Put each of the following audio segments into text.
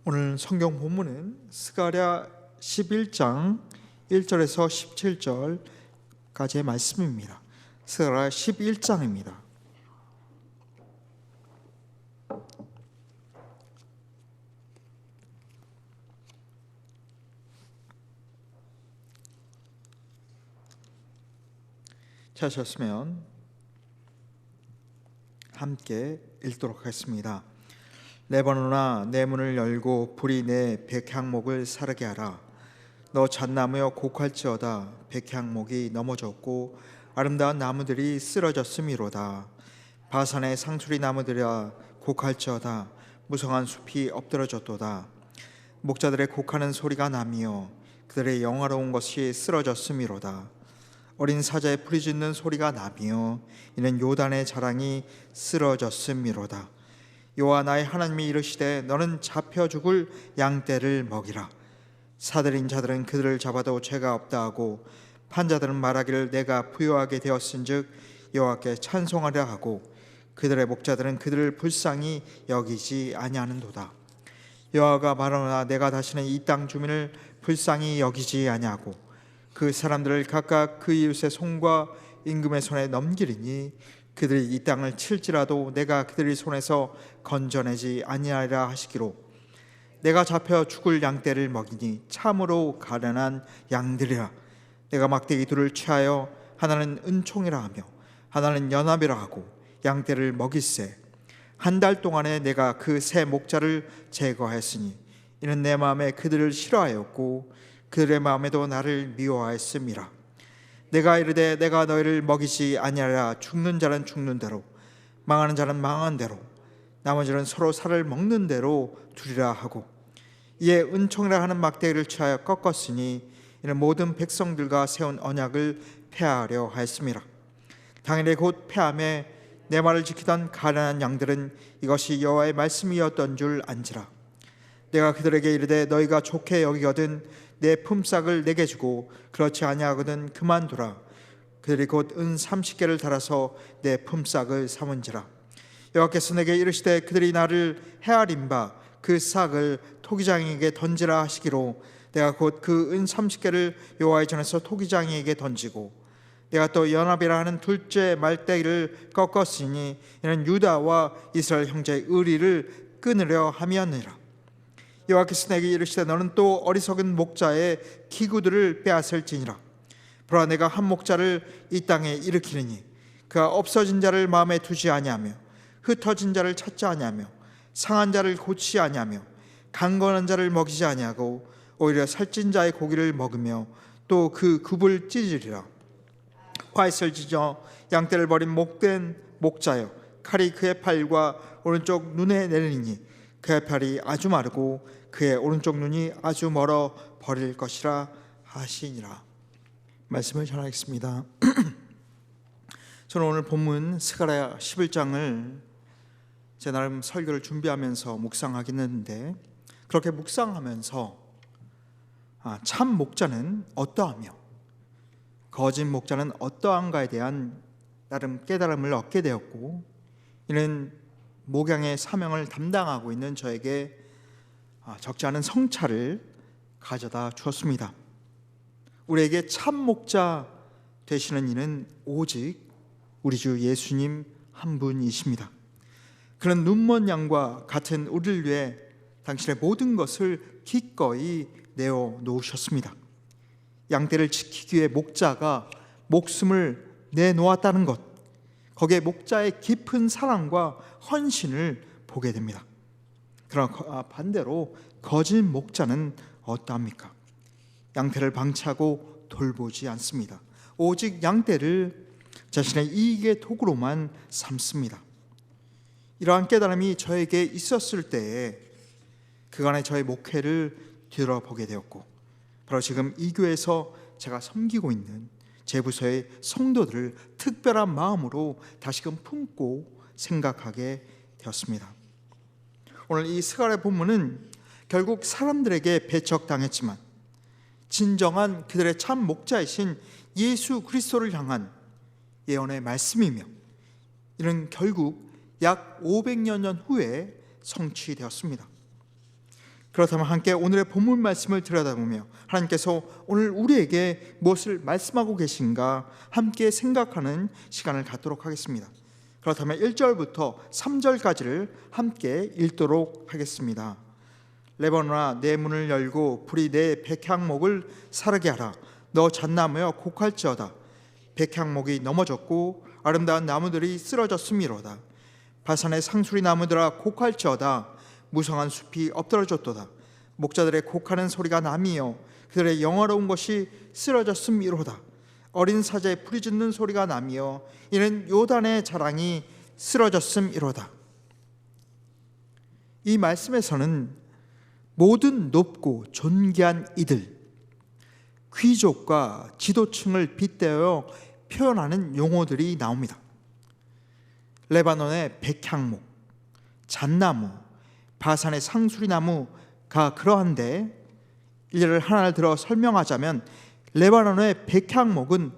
오늘 성경 본문은 스가랴 11장 1절에서 17절까지의 말씀입니다. 스가랴 11장입니다. 찾으셨으면 함께 읽도록 하겠습니다. 레바논아, 내 문을 열고 불이 내 백향목을 사르게 하라. 너 잣나무여 곡할지어다. 백향목이 넘어졌고 아름다운 나무들이 쓰러졌음이로다. 바산의 상수리 나무들아, 곡할지어다. 무성한 숲이 엎드러졌도다. 목자들의 곡하는 소리가 나며 그들의 영화로운 것이 쓰러졌음이로다. 어린 사자의 부르짖는 소리가 나며 이는 요단의 자랑이 쓰러졌음이로다. 여호와 나의 하나님이 이르시되 너는 잡혀 죽을 양떼를 먹이라. 사들인 자들은 그들을 잡아도 죄가 없다 하고 판자들은 말하기를 내가 부요하게 되었은즉 여호와께 찬송하려 하고 그들의 목자들은 그들을 불쌍히 여기지 아니하는도다. 여호와가 말하노라, 내가 다시는 이 땅 주민을 불쌍히 여기지 아니하고 그 사람들을 각각 그 이웃의 손과 임금의 손에 넘기리니 그들이 이 땅을 칠지라도 내가 그들의 손에서 건져내지 아니하리라 하시기로, 내가 잡혀 죽을 양떼를 먹이니 참으로 가련한 양들이라. 내가 막대기 둘을 취하여 하나는 은총이라 하며 하나는 연합이라 하고 양떼를 먹일세. 한 달 동안에 내가 그 세 목자를 제거하였으니 이는 내 마음에 그들을 싫어하였고 그들의 마음에도 나를 미워하였음이라. 내가 이르되 내가 너희를 먹이지 아니하리라. 죽는 자는 죽는 대로, 망하는 자는 망한 대로, 나머지는 서로 살을 먹는 대로 두리라 하고, 이에 은총이라 하는 막대기를 취하여 꺾었으니 이는 모든 백성들과 세운 언약을 폐하려 하였음이라. 당일에 곧 폐함에 내 말을 지키던 가련한 양들은 이것이 여호와의 말씀이었던 줄 안지라. 내가 그들에게 이르되 너희가 좋게 여기거든 내 품삯을 내게 주고 그렇지 아니하거든 그만두라. 그들이 곧 은 30개를 달아서 내 품삯을 삼은지라. 여호와께서 내게 이르시되 그들이 나를 헤아린 바 그 싹을 토기장이에게 던지라 하시기로, 내가 곧 그 은 30개를 여호와의 전에서 토기장이에게 던지고 내가 또 연합이라 하는 둘째 말대기를 꺾었으니 이는 유다와 이스라엘 형제 의리를 끊으려 함이었느니라. 여호와께서 내게 이르시되 너는 또 어리석은 목자의 기구들을 빼앗을지니라. 보라, 내가 한 목자를 이 땅에 일으키느니 그가 없어진 자를 마음에 두지 아니하며 흩어진 자를 찾지 아니하며 상한 자를 고치지 아니하며 강건한 자를 먹이지 아니하고 오히려 살찐 자의 고기를 먹으며 또 그 굽을 찢으리라. 화잇을 찢어 양떼를 버린 목된 목자여, 칼이 그의 팔과 오른쪽 눈에 내리니 그의 팔이 아주 마르고 그의 오른쪽 눈이 아주 멀어 버릴 것이라 하시니라. 말씀을 전하겠습니다. 저는 오늘 본문 스가랴 11장을 제 나름 설교를 준비하면서 묵상하긴 했는데, 그렇게 묵상하면서 참 목자는 어떠하며 거짓 목자는 어떠한가에 대한 나름 깨달음을 얻게 되었고, 이는 목양의 사명을 담당하고 있는 저에게 적지 않은 성찰을 가져다 주었습니다. 우리에게 참 목자 되시는 이는 오직 우리 주 예수님 한 분이십니다. 그는 눈먼 양과 같은 우리를 위해 당신의 모든 것을 기꺼이 내어 놓으셨습니다. 양떼를 지키기 위해 목자가 목숨을 내놓았다는 것, 거기에 목자의 깊은 사랑과 헌신을 보게 됩니다. 그러나 반대로 거짓 목자는 어떠합니까? 양떼를 방치하고 돌보지 않습니다. 오직 양떼를 자신의 이익의 도구로만 삼습니다. 이러한 깨달음이 저에게 있었을 때에 그간의 저의 목회를 들어보게 되었고, 바로 지금 이 교회에서 제가 섬기고 있는 제 부서의 성도들을 특별한 마음으로 다시금 품고 생각하게 되었습니다. 오늘 이 스가랴 본문은 결국 사람들에게 배척당했지만 진정한 그들의 참 목자이신 예수 그리스도를 향한 예언의 말씀이며, 이는 결국 약 500여 년 후에 성취되었습니다. 그렇다면 함께 오늘의 본문 말씀을 들여다보며 하나님께서 오늘 우리에게 무엇을 말씀하고 계신가 함께 생각하는 시간을 갖도록 하겠습니다. 그렇다면 1절부터 3절까지를 함께 읽도록 하겠습니다. 레바논아, 내 문을 열고 불이 내 백향목을 사르게 하라. 너 잣나무여 곡할지어다. 백향목이 넘어졌고 아름다운 나무들이 쓰러졌음이로다. 바산의 상수리 나무들아 곡할지어다. 무성한 숲이 엎드러졌도다. 목자들의 곡하는 소리가 남이여 그들의 영화로운 것이 쓰러졌음이로다. 어린 사자의 풀이 짖는 소리가 남이여 이는 요단의 자랑이 쓰러졌음이로다. 이 말씀에서는 모든 높고 존귀한 이들, 귀족과 지도층을 빗대어 표현하는 용어들이 나옵니다. 레바논의 백향목, 잣나무, 바산의 상수리나무가 그러한데 이를 하나를 들어 설명하자면 레바논의 백향목은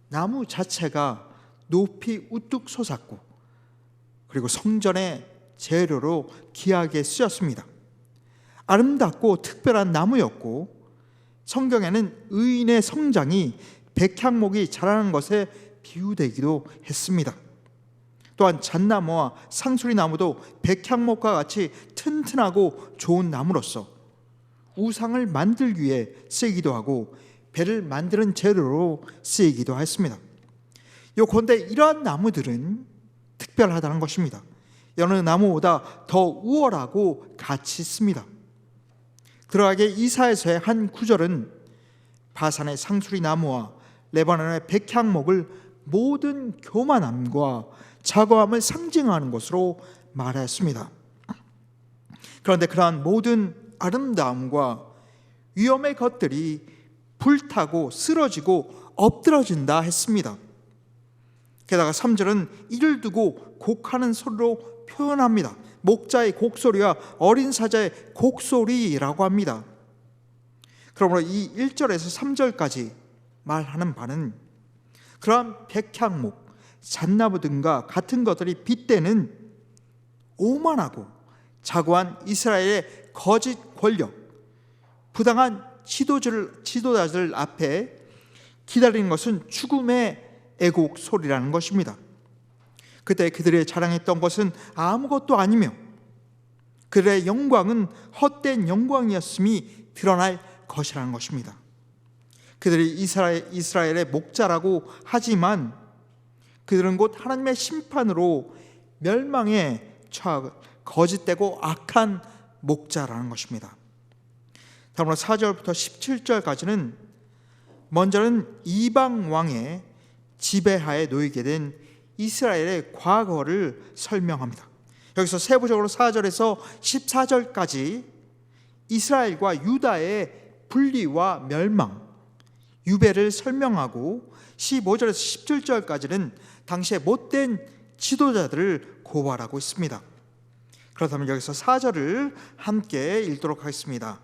나무 자체가 높이 우뚝 솟았고 그리고 성전의 재료로 귀하게 쓰였습니다. 아름답고 특별한 나무였고 성경에는 의인의 성장이 백향목이 자라는 것에 비유되기도 했습니다. 또한 잣나무와 상수리나무도 백향목과 같이 튼튼하고 좋은 나무로서 우상을 만들기 위해 쓰이기도 하고 배를 만드는 재료로 쓰이기도 했습니다. 요컨대 이러한 나무들은 특별하다는 것입니다. 여느 나무보다 더 우월하고 가치 있습니다. 그러하게 이사야서의 한 구절은 바산의 상수리나무와 레바논의 백향목을 모든 교만함과 자고함을 상징하는 것으로 말했습니다. 그런데 그러한 모든 아름다움과 위험의 것들이 불타고 쓰러지고 엎드러진다 했습니다. 게다가 3절은 이를 두고 곡하는 소리로 표현합니다. 목자의 곡소리와 어린 사자의 곡소리라고 합니다. 그러므로 이 1절에서 3절까지 말하는 바는 그러한 백향목, 잣나무 등과 같은 것들이 빗대는 오만하고 자고한 이스라엘의 거짓 권력, 부당한 지도자들 앞에 기다리는 것은 죽음의 애곡 소리라는 것입니다. 그때 그들의 자랑했던 것은 아무것도 아니며 그들의 영광은 헛된 영광이었음이 드러날 것이라는 것입니다. 그들이 이스라엘의 목자라고 하지만 그들은 곧 하나님의 심판으로 멸망에 처할 거짓되고 악한 목자라는 것입니다. 다음으로 4절부터 17절까지는 먼저는 이방 왕의 지배하에 놓이게 된 이스라엘의 과거를 설명합니다. 여기서 세부적으로 4절에서 14절까지 이스라엘과 유다의 분리와 멸망, 유배를 설명하고 15절에서 17절까지는 당시의 못된 지도자들을 고발하고 있습니다. 그렇다면 여기서 4절을 함께 읽도록 하겠습니다.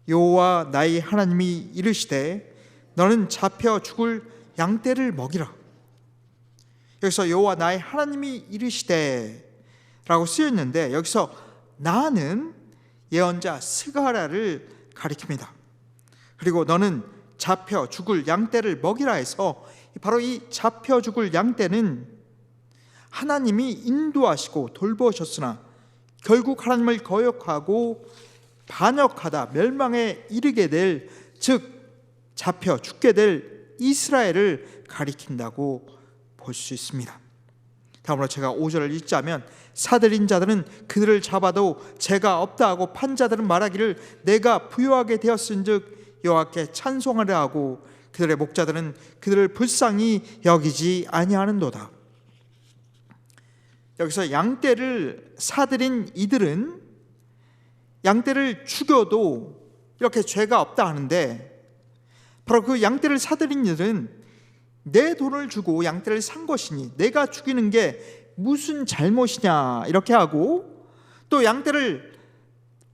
여호와 나의 하나님이 이르시되 너는 잡혀 죽을 양떼를 먹이라. 여기서 여호와 나의 하나님이 이르시되 라고 쓰였는데 여기서 나는 예언자 스가랴를 가리킵니다. 그리고 너는 잡혀 죽을 양떼를 먹이라 해서 바로 이 잡혀 죽을 양떼는 하나님이 인도하시고 돌보셨으나 결국 하나님을 거역하고 반역하다 멸망에 이르게 될, 즉 잡혀 죽게 될 이스라엘을 가리킨다고 볼 수 있습니다. 다음으로 제가 5절을 읽자면 사들인 자들은 그들을 잡아도 죄가 없다 하고 판 자들은 말하기를 내가 부요하게 되었은즉 여호와께 찬송하려 하고 그들의 목자들은 그들을 불쌍히 여기지 아니하는도다. 여기서 양떼를 사들인 이들은 양떼를 죽여도 이렇게 죄가 없다 하는데 바로 그 양떼를 사들인 이들은 내 돈을 주고 양떼를 산 것이니 내가 죽이는 게 무슨 잘못이냐 이렇게 하고, 또 양떼를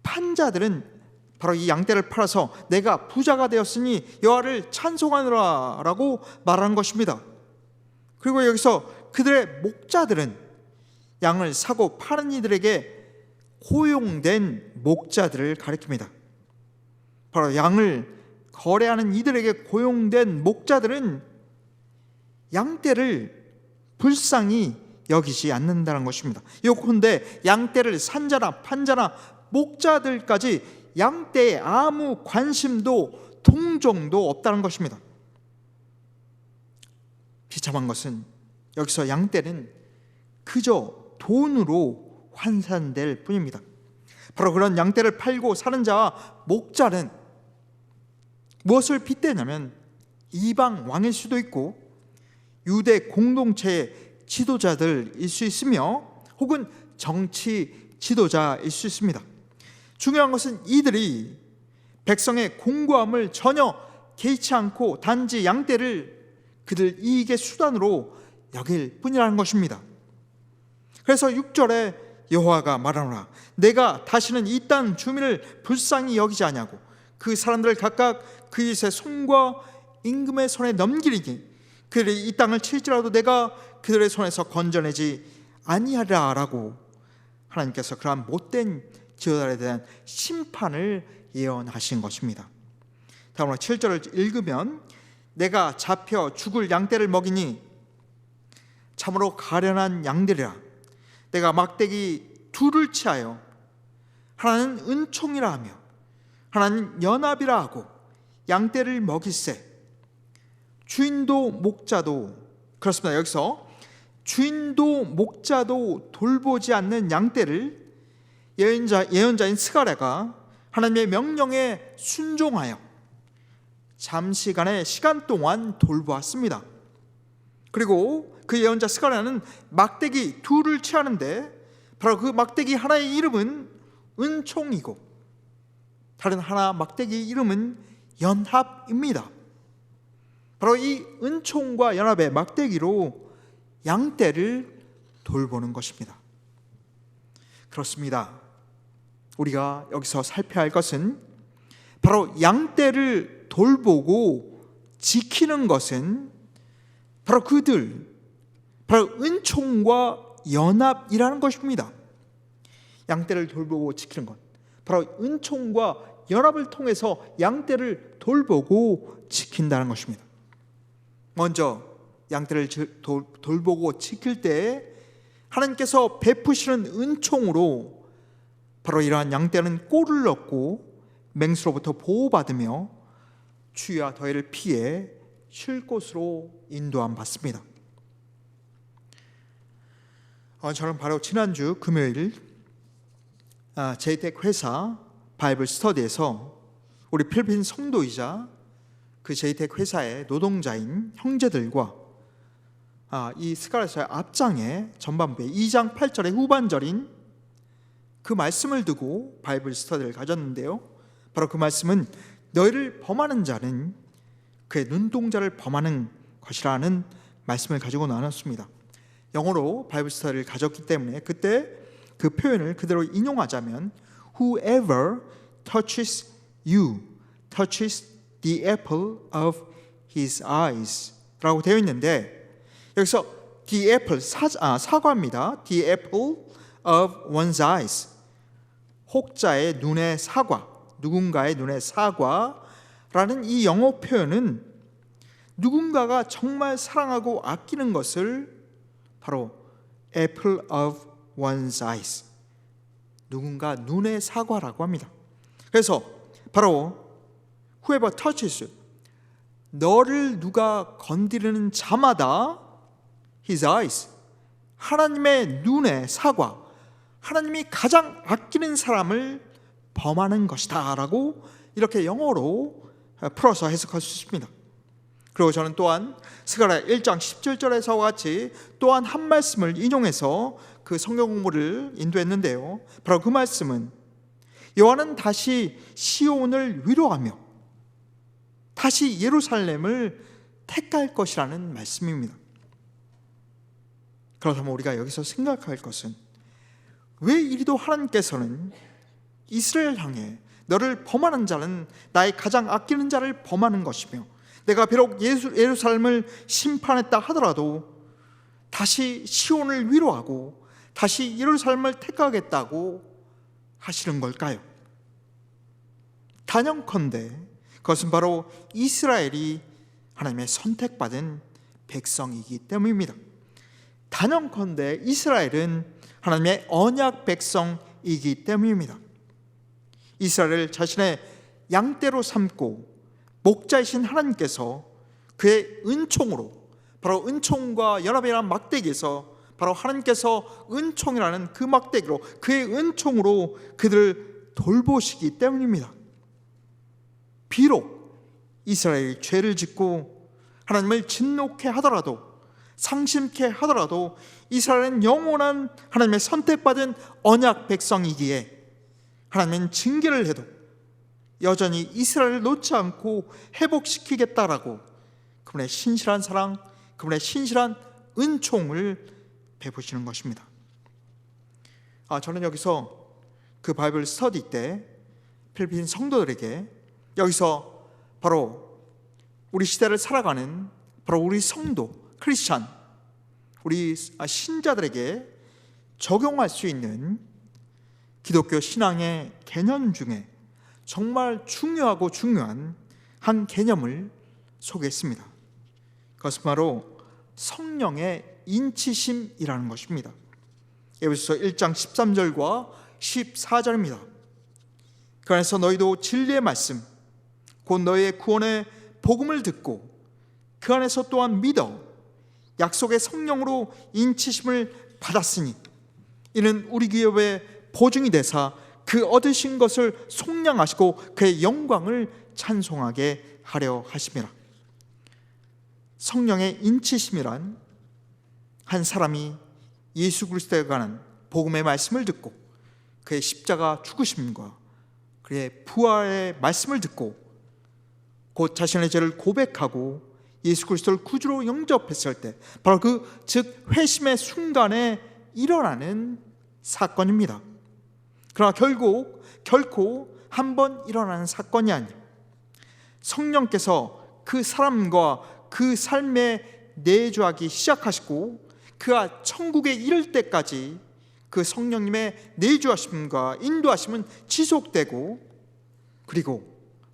판 자들은 바로 이 양떼를 팔아서 내가 부자가 되었으니 여호와를 찬송하노라 라고 말하는 것입니다. 그리고 여기서 그들의 목자들은 양을 사고 파는 이들에게 고용된 목자들을 가리킵니다. 바로 양을 거래하는 이들에게 고용된 목자들은 양떼를 불쌍히 여기지 않는다는 것입니다. 요컨대 양떼를 산자나 판자나 목자들까지 양떼에 아무 관심도 동정도 없다는 것입니다. 비참한 것은 여기서 양떼는 그저 돈으로 환산될 뿐입니다. 바로 그런 양떼를 팔고 사는 자와 목자는 무엇을 빗대냐면 이방 왕일 수도 있고 유대 공동체의 지도자들일 수 있으며 혹은 정치 지도자일 수 있습니다. 중요한 것은 이들이 백성의 공고함을 전혀 개의치 않고 단지 양떼를 그들 이익의 수단으로 여길 뿐이라는 것입니다. 그래서 6절에 여호와가 말하노라 내가 다시는 이 땅 주민을 불쌍히 여기지 아니하고 그 사람들을 각각 그의 손과 임금의 손에 넘기리니 그들이 이 땅을 칠지라도 내가 그들의 손에서 건져내지 아니하리라 라고 하나님께서 그러한 못된 지도자에 대한 심판을 예언하신 것입니다. 다음으로 7절을 읽으면 내가 잡혀 죽을 양떼를 먹이니 참으로 가련한 양들이라 내가 막대기 둘을 치하여 하나는 은총이라 하며 하나는 연합이라 하고 양떼를 먹일세 주인도 목자도 그렇습니다. 여기서 주인도 목자도 돌보지 않는 양떼를 예언자인 스가랴가 하나님의 명령에 순종하여 잠시간의 시간 동안 돌보았습니다. 그리고 그 예언자 스가랴는 막대기 둘을 취하는데 바로 그 막대기 하나의 이름은 은총이고 다른 하나 막대기 이름은 연합입니다. 바로 이 은총과 연합의 막대기로 양떼를 돌보는 것입니다. 그렇습니다. 우리가 여기서 살펴야 할 것은 바로 양떼를 돌보고 지키는 것은 바로 바로 은총과 연합이라는 것입니다. 양떼를 돌보고 지키는 것, 바로 은총과 연합을 통해서 양떼를 돌보고 지킨다는 것입니다. 먼저 양떼를 돌보고 지킬 때 하나님께서 베푸시는 은총으로 바로 이러한 양떼는 꼴을 넣고 맹수로부터 보호받으며 추위와 더위를 피해 쉴 곳으로 인도함 받습니다. 저는 바로 지난주 금요일 제이텍 회사 바이블 스터디에서 우리 필리핀 성도이자 그 제이텍 회사의 노동자인 형제들과 이 스가랴서의 앞장에 전반부에 2장 8절의 후반절인 그 말씀을 두고 바이블 스터디를 가졌는데요. 바로 그 말씀은 너희를 범하는 자는 그의 눈동자를 범하는 것이라는 말씀을 가지고 나눴습니다. 영어로 바이블 스터디를 가졌기 때문에 그때 그 표현을 그대로 인용하자면 Whoever touches you touches the apple of his eyes 라고 되어 있는데 여기서 the apple, 사과입니다. The apple of one's eyes 혹자의 눈의 사과, 누군가의 눈의 사과라는 이 영어 표현은 누군가가 정말 사랑하고 아끼는 것을 바로 apple of one's eyes, 누군가 눈의 사과라고 합니다. 그래서 바로 whoever touches you, 너를 누가 건드리는 자마다 his eyes, 하나님의 눈의 사과, 하나님이 가장 아끼는 사람을 범하는 것이다 라고 이렇게 영어로 풀어서 해석할 수 있습니다. 그리고 저는 또한 스가랴 1장 17절에서와 같이 또한 한 말씀을 인용해서 그 성경 공부를 인도했는데요. 바로 그 말씀은 여호와는 다시 시온을 위로하며 다시 예루살렘을 택할 것이라는 말씀입니다. 그렇다면 우리가 여기서 생각할 것은 왜 이리도 하나님께서는 이스라엘 향해 너를 범하는 자는 나의 가장 아끼는 자를 범하는 것이며 내가 비록 예루살렘을 심판했다 하더라도 다시 시온을 위로하고 다시 예루살렘을 택하겠다고 하시는 걸까요? 단연컨대 그것은 바로 이스라엘이 하나님의 선택받은 백성이기 때문입니다. 단연컨대 이스라엘은 하나님의 언약 백성이기 때문입니다. 이스라엘을 자신의 양떼로 삼고 목자이신 하나님께서 그의 은총으로, 바로 은총과 연합이라는 막대기에서 바로 하나님께서 은총이라는 그 막대기로, 그의 은총으로 그들을 돌보시기 때문입니다. 비록 이스라엘이 죄를 짓고 하나님을 진노케 하더라도, 상심케 하더라도 이스라엘은 영원한 하나님의 선택받은 언약 백성이기에 하나님은 징계를 해도 여전히 이스라엘을 놓지 않고 회복시키겠다라고 그분의 신실한 사랑, 그분의 신실한 은총을 베푸시는 것입니다. 저는 여기서 그 바이블 스터디 때 필리핀 성도들에게 여기서 바로 우리 시대를 살아가는 바로 우리 성도, 크리스찬, 우리 신자들에게 적용할 수 있는 기독교 신앙의 개념 중에 정말 중요하고 중요한 한 개념을 소개했습니다. 그것은 바로 성령의 인치심이라는 것입니다. 에베소서 1장 13절과 14절입니다. 그 안에서 너희도 진리의 말씀, 곧 너희의 구원의 복음을 듣고 그 안에서 또한 믿어 약속의 성령으로 인치심을 받았으니 이는 우리 기업의 보증이 되사 그 얻으신 것을 속량하시고 그의 영광을 찬송하게 하려 하심이라. 성령의 인치심이란 한 사람이 예수 그리스도에 관한 복음의 말씀을 듣고 그의 십자가 죽으심과 그의 부활의 말씀을 듣고 곧 자신의 죄를 고백하고 예수 그리스도를 구주로 영접했을 때 바로 즉 회심의 순간에 일어나는 사건입니다. 그러나 결코 한 번 일어나는 사건이 아니에요. 성령께서 그 사람과 그 삶에 내주하기 시작하시고 그가 천국에 이를 때까지 그 성령님의 내주하심과 인도하심은 지속되고, 그리고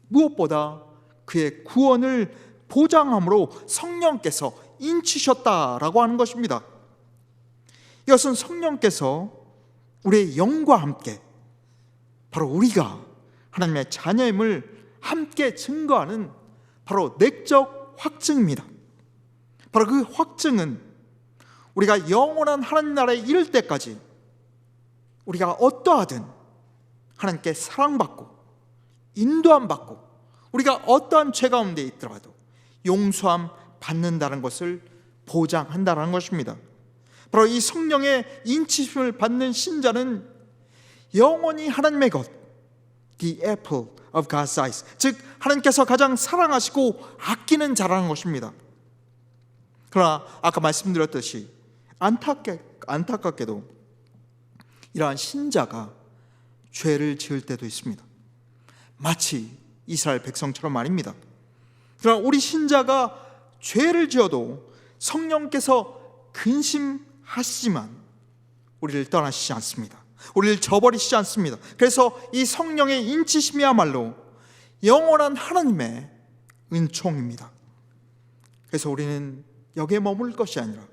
무엇보다 그의 구원을 보장함으로 성령께서 인치셨다라고 하는 것입니다. 이것은 성령께서 우리의 영과 함께 바로 우리가 하나님의 자녀임을 함께 증거하는 바로 내적 확증입니다. 바로 그 확증은 우리가 영원한 하나님 나라에 이를 때까지 우리가 어떠하든 하나님께 사랑받고 인도함 받고 우리가 어떠한 죄 가운데 있더라도 용서함 받는다는 것을 보장한다는 것입니다. 바로 이 성령의 인치심을 받는 신자는 영원히 하나님의 것, the apple of God's eyes, 즉 하나님께서 가장 사랑하시고 아끼는 자라는 것입니다. 그러나 아까 말씀드렸듯이 안타깝게도 이러한 신자가 죄를 지을 때도 있습니다. 마치 이스라엘 백성처럼 말입니다. 그러나 우리 신자가 죄를 지어도 성령께서 근심하시지만 우리를 떠나시지 않습니다. 우리를 저버리시지 않습니다. 그래서 이 성령의 인치심이야말로 영원한 하나님의 은총입니다. 그래서 우리는 여기에 머물 것이 아니라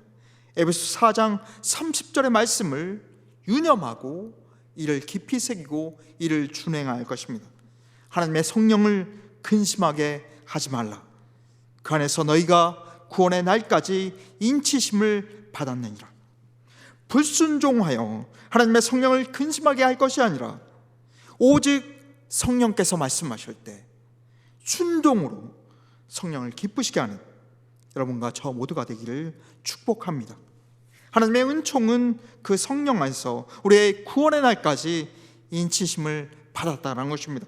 에베소 4장 30절의 말씀을 유념하고 이를 깊이 새기고 이를 준행할 것입니다. 하나님의 성령을 근심하게 하지 말라. 그 안에서 너희가 구원의 날까지 인치심을 받았느니라. 불순종하여 하나님의 성령을 근심하게 할 것이 아니라 오직 성령께서 말씀하실 때 순종으로 성령을 기쁘시게 하는 여러분과 저 모두가 되기를 축복합니다. 하나님의 은총은 그 성령 안에서 우리의 구원의 날까지 인치심을 받았다는 것입니다.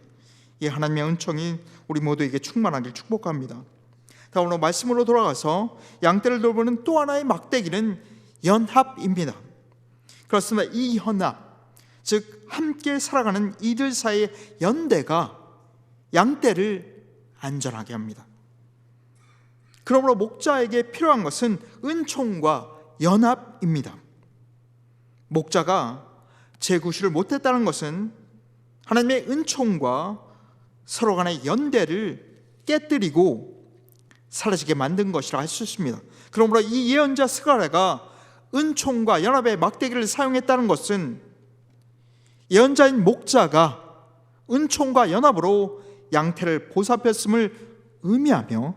이 하나님의 은총이 우리 모두에게 충만하길 축복합니다. 다음으로 말씀으로 돌아가서 양떼를 돌보는 또 하나의 막대기는 연합입니다. 그렇습니다. 이 연합, 즉 함께 살아가는 이들 사이의 연대가 양떼를 안전하게 합니다. 그러므로 목자에게 필요한 것은 은총과 연합입니다. 목자가 재구실을 못했다는 것은 하나님의 은총과 서로 간의 연대를 깨뜨리고 사라지게 만든 것이라 할 수 있습니다. 그러므로 이 예언자 스가랴가 은총과 연합의 막대기를 사용했다는 것은 예언자인 목자가 은총과 연합으로 양태를 보살폈음을 의미하며,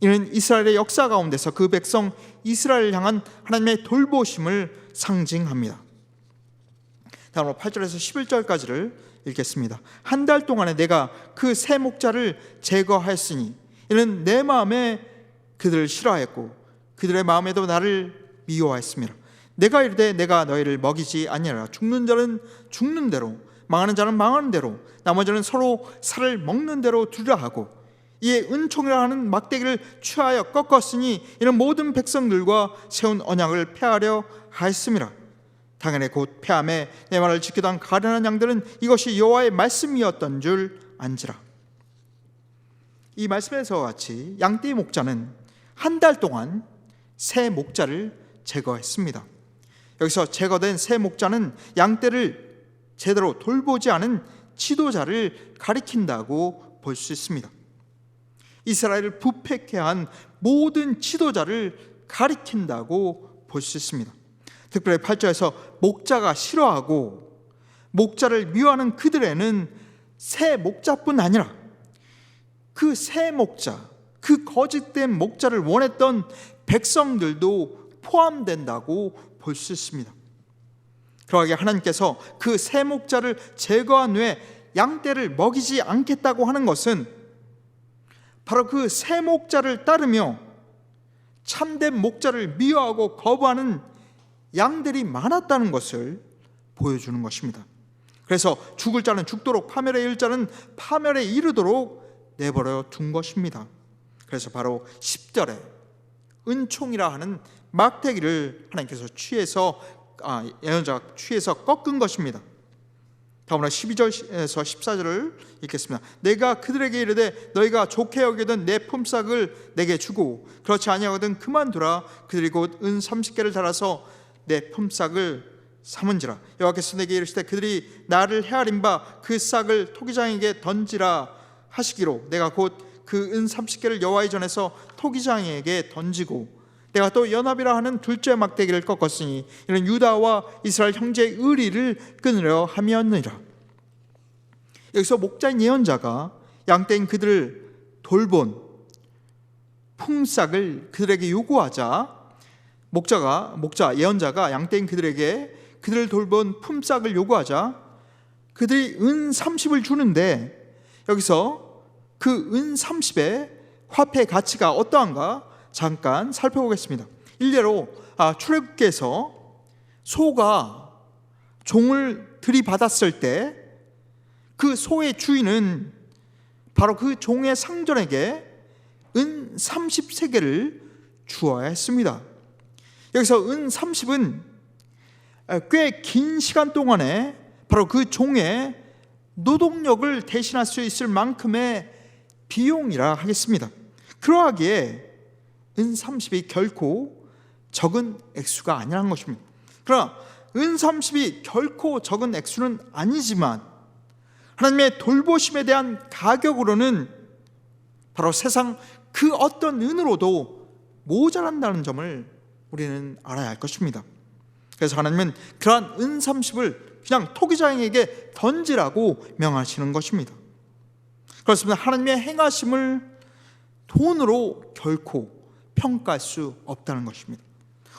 이는 이스라엘의 역사 가운데서 그 백성 이스라엘을 향한 하나님의 돌보심을 상징합니다. 다음으로 8절에서 11절까지를 읽겠습니다. 한 달 동안에 내가 그 새 목자를 제거하였으니 이는 내 마음에 그들을 싫어하였고 그들의 마음에도 나를 미워하였습니다. 내가 이르되 내가 너희를 먹이지 아니하라. 죽는 자는 죽는 대로, 망하는 자는 망하는 대로, 나머지는 서로 살을 먹는 대로 두라 하고, 이에 은총이라 하는 막대기를 취하여 꺾었으니 이는 모든 백성들과 세운 언약을 폐하려 하였습니다. 당연히 곧 폐함에 내 말을 지키던 가련한 양들은 이것이 여호와의 말씀이었던 줄 안지라. 이 말씀에서 같이 양떼의 목자는 한 달 동안 새 목자를 제거했습니다. 여기서 제거된 새 목자는 양떼를 제대로 돌보지 않은 지도자를 가리킨다고 볼 수 있습니다. 이스라엘을 부패케 한 모든 지도자를 가리킨다고 볼 수 있습니다. 특별히 8절에서 목자가 싫어하고 목자를 미워하는 그들에는 새 목자뿐 아니라 그 새 목자, 그 거짓된 목자를 원했던 백성들도 포함된다고 볼 수 있습니다. 그러하게 하나님께서 그 새 목자를 제거한 후에 양떼를 먹이지 않겠다고 하는 것은 바로 그 새 목자를 따르며 참된 목자를 미워하고 거부하는 양들이 많았다는 것을 보여주는 것입니다. 그래서 죽을 자는 죽도록 파멸에 이를 자는 파멸에 이르도록 내버려 둔 것입니다. 그래서 바로 10절에 은총이라 하는 막대기를 하나님께서 예언자가 취해서 꺾은 것입니다. 다음으로 12절에서 14절을 읽겠습니다. 내가 그들에게 이르되 너희가 좋게 여기던 내 품삯을 내게 주고 그렇지 아니하거든 그만두라. 그들이 곧 은 30개를 달아서 내 품삯을 삼은지라. 여호와께서 내게 이르시되 그들이 나를 헤아린 바 그 싹을 토기장에게 던지라 하시기로 내가 곧 그 은 30개를 여호와의 전에서 토기장에게 던지고 내가 또 연합이라 하는 둘째 막대기를 꺾었으니 이는 유다와 이스라엘 형제의 의리를 끊으려 함이었느니라. 여기서 목자인 예언자가 양떼인 그들을 돌본 품삯을 그들에게 요구하자 예언자가 양떼인 그들을 돌본 품삯을 요구하자 그들이 은 30을 주는데, 여기서 그 은 30의 화폐 가치가 어떠한가 잠깐 살펴보겠습니다. 일례로 출애굽기에서 소가 종을 들이받았을 때 그 소의 주인은 바로 그 종의 상전에게 은 30세겔을 주어야 했습니다. 여기서 은 30은 꽤 긴 시간 동안에 바로 그 종의 노동력을 대신할 수 있을 만큼의 비용이라 하겠습니다. 그러하기에 은 30이 결코 적은 액수가 아니라는 것입니다. 그러나 은 30이 결코 적은 액수는 아니지만 하나님의 돌보심에 대한 가격으로는 바로 세상 그 어떤 은으로도 모자란다는 점을 우리는 알아야 할 것입니다. 그래서 하나님은 그러한 은 30을 그냥 토기장에게 던지라고 명하시는 것입니다. 그렇습니다. 하나님의 행하심을 돈으로 결코 평가할 수 없다는 것입니다.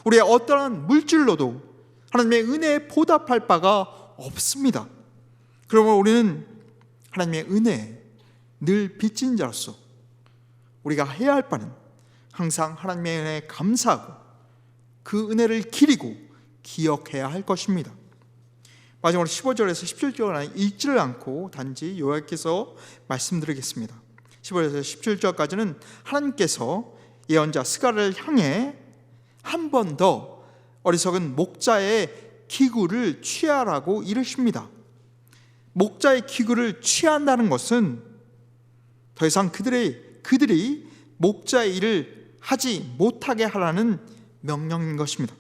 우리의 어떠한 물질로도 하나님의 은혜에 보답할 바가 없습니다. 그러므로 우리는 하나님의 은혜에 늘 빚진 자로서 우리가 해야 할 바는 항상 하나님의 은혜에 감사하고 그 은혜를 기리고 기억해야 할 것입니다. 마지막으로 15절에서 17절은 읽지를 않고 단지 요약해서 말씀드리겠습니다. 15절에서 17절까지는 하나님께서 예언자 스가랴를 향해 한 번 더 어리석은 목자의 기구를 취하라고 이르십니다. 목자의 기구를 취한다는 것은 더 이상 그들이 목자의 일을 하지 못하게 하라는 명령인 것입니다.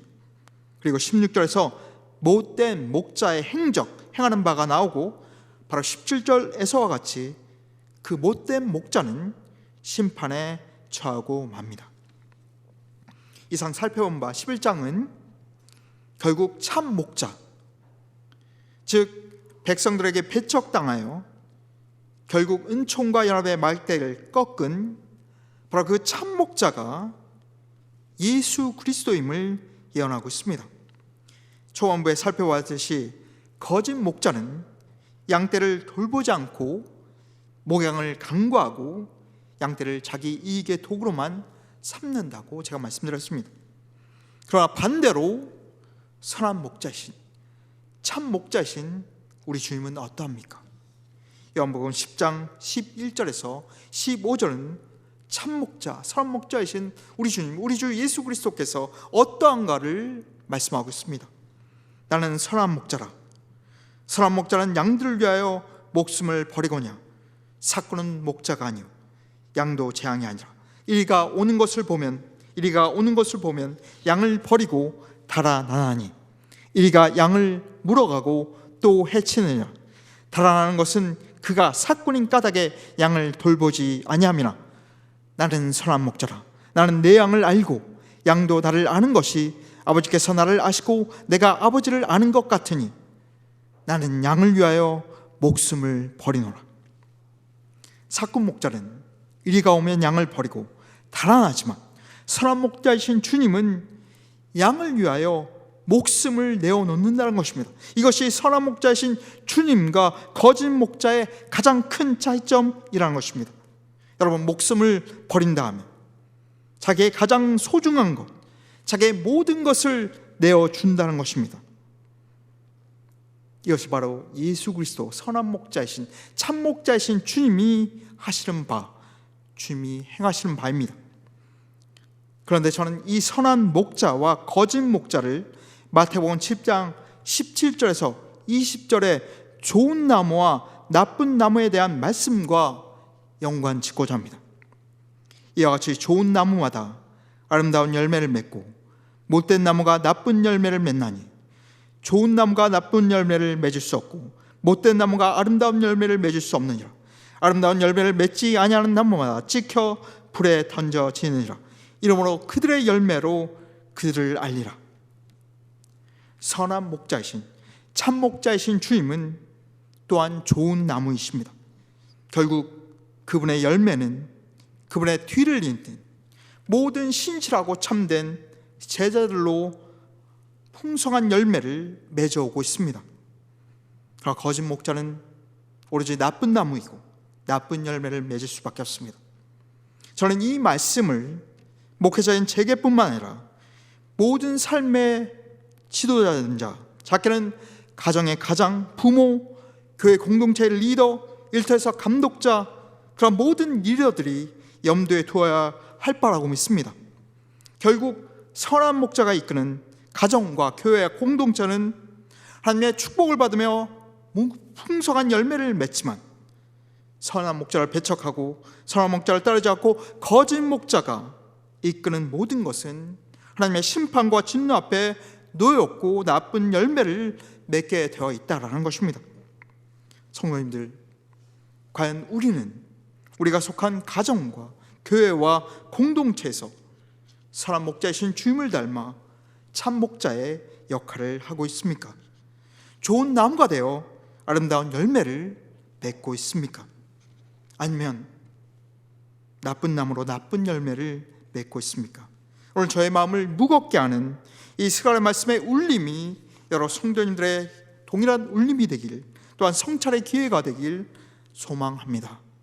그리고 16절에서 못된 목자의 행하는 바가 나오고 바로 17절에서와 같이 그 못된 목자는 심판에 처하고 맙니다. 이상 살펴본 바 11장은 결국 참 목자, 즉 백성들에게 배척당하여 결국 은총과 연합의 말대를 꺾은 바로 그 참 목자가 예수 그리스도임을 예언하고 있습니다. 초반부에 살펴봤듯이 거짓 목자는 양떼를 돌보지 않고 목양을 간과하고 양떼를 자기 이익의 도구로만 삼는다고 제가 말씀드렸습니다. 그러나 반대로 선한 목자이신 참 목자이신 우리 주님은 어떠합니까? 요한복음 10장 11절에서 15절은 참 목자, 선한 목자이신 우리 주님, 우리 주 예수 그리스도께서 어떠한가를 말씀하고 있습니다. 나는 선한 목자라. 선한 목자는 양들을 위하여 목숨을 버리거냐. 삭구는 목자가 아니요 양도 재앙이 아니라 이리가 오는 것을 보면 양을 버리고 달아나나니 이리가 양을 물어가고 또 해치느냐. 달아나는 것은 그가 삭군인 까닭에 양을 돌보지 아니함이나 나는 선한 목자라. 나는 내 양을 알고 양도 나를 아는 것이 아버지께서 나를 아시고 내가 아버지를 아는 것 같으니 나는 양을 위하여 목숨을 버리노라. 삭군 목자는 이리가 오면 양을 버리고 달아나지만 선한 목자이신 주님은 양을 위하여 목숨을 내어놓는다는 것입니다. 이것이 선한 목자이신 주님과 거짓 목자의 가장 큰 차이점이라는 것입니다. 여러분, 목숨을 버린 다음에 자기의 가장 소중한 것, 자기의 모든 것을 내어준다는 것입니다. 이것이 바로 예수 그리스도 선한 목자이신 참 목자이신 주님이 하시는 바, 주님이 행하시는 바입니다. 그런데 저는 이 선한 목자와 거짓 목자를 마태복음 10장 17절에서 20절의 좋은 나무와 나쁜 나무에 대한 말씀과 연관짓고자 합니다. 이와 같이 좋은 나무마다 아름다운 열매를 맺고 못된 나무가 나쁜 열매를 맺나니 좋은 나무가 나쁜 열매를 맺을 수 없고 못된 나무가 아름다운 열매를 맺을 수 없느니라. 아름다운 열매를 맺지 아니하는 나무마다 찍혀 불에 던져지느니라. 이러므로 그들의 열매로 그들을 알리라. 선한 목자이신 참 목자이신 주님은 또한 좋은 나무이십니다. 결국 그분의 열매는 그분의 뒤를 잇는 모든 신실하고 참된 제자들로 풍성한 열매를 맺어오고 있습니다. 그러나 거짓 목자는 오로지 나쁜 나무이고 나쁜 열매를 맺을 수밖에 없습니다. 저는 이 말씀을 목회자인 제게뿐만 아니라 모든 삶의 지도자든 자, 작게는 가정의 가장, 부모, 교회 공동체의 리더, 일터에서 감독자, 그런 모든 리더들이 염두에 두어야 할 바라고 믿습니다. 결국 선한 목자가 이끄는 가정과 교회와 공동체는 하나님의 축복을 받으며 풍성한 열매를 맺지만 선한 목자를 배척하고 선한 목자를 따르지 않고 거짓 목자가 이끄는 모든 것은 하나님의 심판과 진노 앞에 놓였고 나쁜 열매를 맺게 되어 있다라는 것입니다. 성도님들, 과연 우리가 속한 가정과 교회와 공동체에서 선한 목자이신 주님을 닮아 참 목자의 역할을 하고 있습니까? 좋은 나무가 되어 아름다운 열매를 맺고 있습니까? 아니면 나쁜 나무로 나쁜 열매를 맺고 있습니까? 오늘 저의 마음을 무겁게 하는 이 스가랴 말씀의 울림이 여러 성도님들의 동일한 울림이 되길, 또한 성찰의 기회가 되길 소망합니다.